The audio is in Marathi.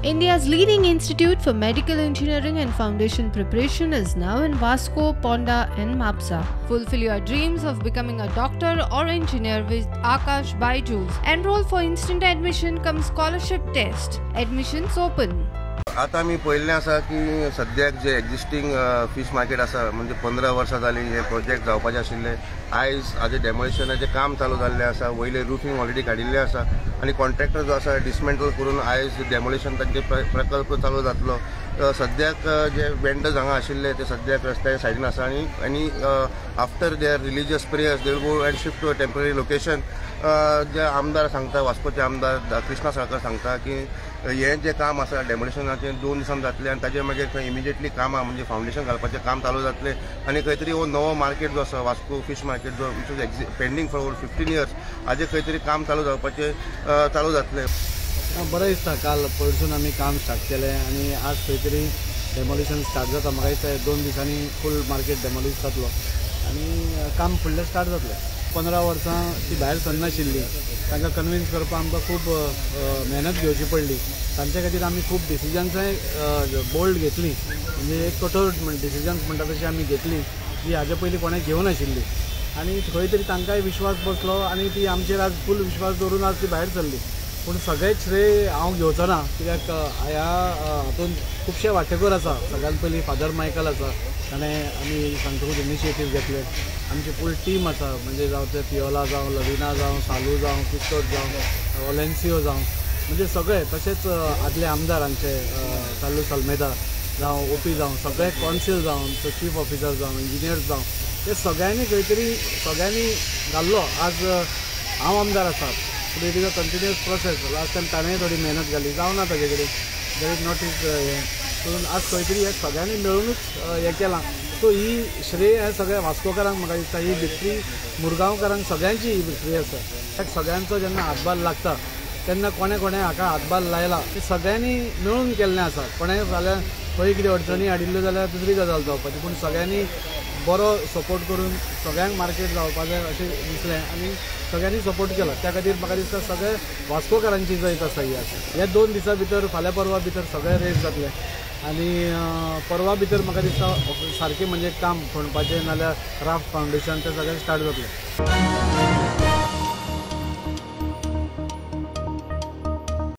India's leading institute for medical engineering and foundation preparation is now in Vasco, Ponda and Mapsa. Fulfill your dreams of becoming a doctor or engineer with Akash Byju's. Enroll for instant admission cum scholarship test. Admissions open. आता मी पहिले असा की सध्याक जे एक्झिस्टिंग फिश मार्केट असा म्हणजे 15 वर्सां जाली हे प्रोजेक्ट जावपाचे आशिल्ले आयज हाजे डेमोलिशनाचे काम चालू जाल्ले आसा वयले रूफिंग ऑलरेडी काडिल्ले आसा आणि कॉन्ट्रॅक्टर जो आसा डिसमेंटल करून आयज डेमोलिशन तांचे प्रकल्प चालू जातलो सद्याक जे वेंडर्स हांगा आशिल्ले ते सद्याक रस्त्याच्या सायडीन आसा आणि after their religious prayers they will go and shift to a temporary location जे आमदार सांगता वास्कोचे आमदार कृष्णा साळकर सांगता की हे जे काम आसा डेमोलिशनाचे 2 दिसान जातले आनी ताजे मागीर खंय इमिजिएटली कामां म्हणजे फावंडेशन घालपाचें काम चालू जातले आनी खंय तरी हो नवो मार्केट जो आसा वास्को फिश मार्केट जो which is pending for over 15 years हाजे खंय तरी काम चालू जावपाचें चालू जातलें. बरें दिसता काल पयरसून आमी काम स्टार्ट केलें आनी आज खंय तरी डेमोलिशन स्टार्ट जाता म्हाका दिसता 2 दिसांनी फूल मार्केट डेमोलिश जातलो आनी काम फुडलें स्टार्ट जातलें. 15 वर्सां ती भायर सरनाशिल्ली तांकां कन्विन्स करपाक आमकां खूब मेहनत घेवची पडली. तांचे खातीर आमी खूब डिसिजन्साय बोल्ड घेतली म्हणजे एक कठोर डिसिजन्स म्हणटा तशी आमी घेतली जी हाजे पयलीं कोणें घेवं नाशिल्ली आनी खंय तरी तांकांय विश्वास बसलो आनी ती आमचेर आज फूल विश्वास दवरून आज ती भायर सरली. पूण सगळेंच श्रेय हांव घेवचो ना कित्याक ह्या हातूंत खुबशे वांटेकार आसा. सगळ्यांत पयलीं फादर मायकल आसा ताणें आमी सांगतकूच इनिशिएटीव घेतले. आमची फूल टीम आसा म्हणजे जावं ते पियोला जावं लविना जावं सालू जावं क्रिस्टोस जावं ओलेन्सियो जावं म्हणजे सगळे तशेंच आदले आमदार आमचे सालू सल्मेदा जावं ओपी जावं सगळे कॉन्सिल जावं चीफ ऑफिसर जावं इंजिनियर्स जावं ते सगळ्यांनी खंय तरी सगळ्यांनी घाल्लो. आज हांव आमदार आसा पूण it is a continuous process. Last time ताणेंय थोडी मेहनत घाली जावं ना ताजे कडेन देर इज नॉट इज हें पूण आज खंय तरी हे सगळ्यांनी मेळूनच हें केलां. सो ही श्रेय हे सगळ्या वास्कोकारांक म्हाका दिसता ही विक्ट्री मुरगांवकारांक सगळ्यांची ही विक्ट्री आसा. सगळ्यांचो जेन्ना हातभार लागता तेन्ना कोणे हाका हातभार लायला ते सगळ्यांनी मेळून केल्लें आसा. कोणेंय जाल्यार खंय कितें अडचणी हाडिल्ल्यो जाल्यार दुसरी गजाल जावपाची पूण सगळ्यांनी बरो सपोर्ट करून सगळ्यांक मार्केट जावपाचें अशें दिसलें आनी सगळ्यांनी सपोर्ट केलो. त्या खातीर म्हाका दिसता सगळे वास्कोकारांची जैत आसा ही आसा. हे 2 दिसां भितर फाल्यां परवा भितर सगळे रेस जातले आनी परवा भितर म्हाका दिसता सारकें म्हणजे काम खणपाचें नाल्यार राफ्ट फावंडेशन तें सगळें स्टार्ट जातलें.